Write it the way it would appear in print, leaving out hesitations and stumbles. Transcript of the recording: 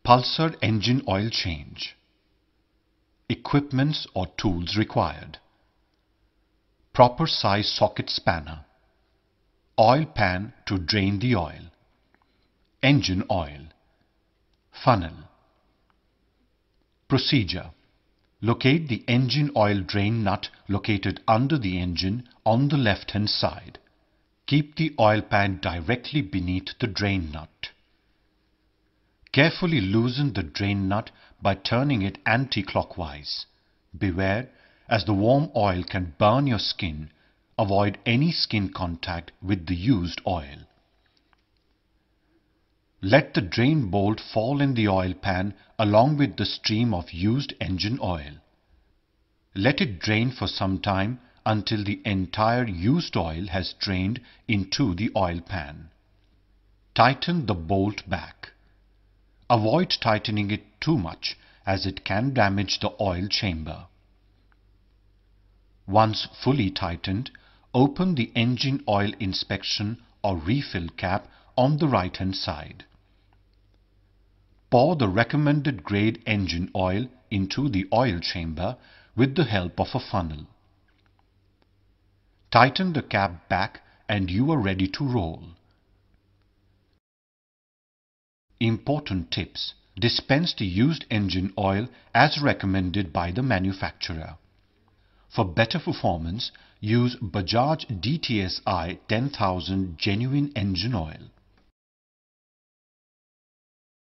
Pulsar engine oil change. Equipments or tools required. Proper size socket spanner. Oil pan to drain the oil. Engine oil. Funnel. Procedure. Locate the engine oil drain nut located under the engine on the left-hand side. Keep the oil pan directly beneath the drain nut. Carefully loosen the drain nut by turning it anti-clockwise. Beware, as the warm oil can burn your skin. Avoid any skin contact with the used oil. Let the drain bolt fall in the oil pan along with the stream of used engine oil. Let it drain for some time until the entire used oil has drained into the oil pan. Tighten the bolt back. Avoid tightening it too much as it can damage the oil chamber. Once fully tightened, open the engine oil inspection or refill cap on the right-hand side. Pour the recommended grade engine oil into the oil chamber with the help of a funnel. Tighten the cap back and you are ready to roll. Important tips. Dispense the used engine oil as recommended by the manufacturer. For better performance, use Bajaj DTSI 10,000 genuine engine oil.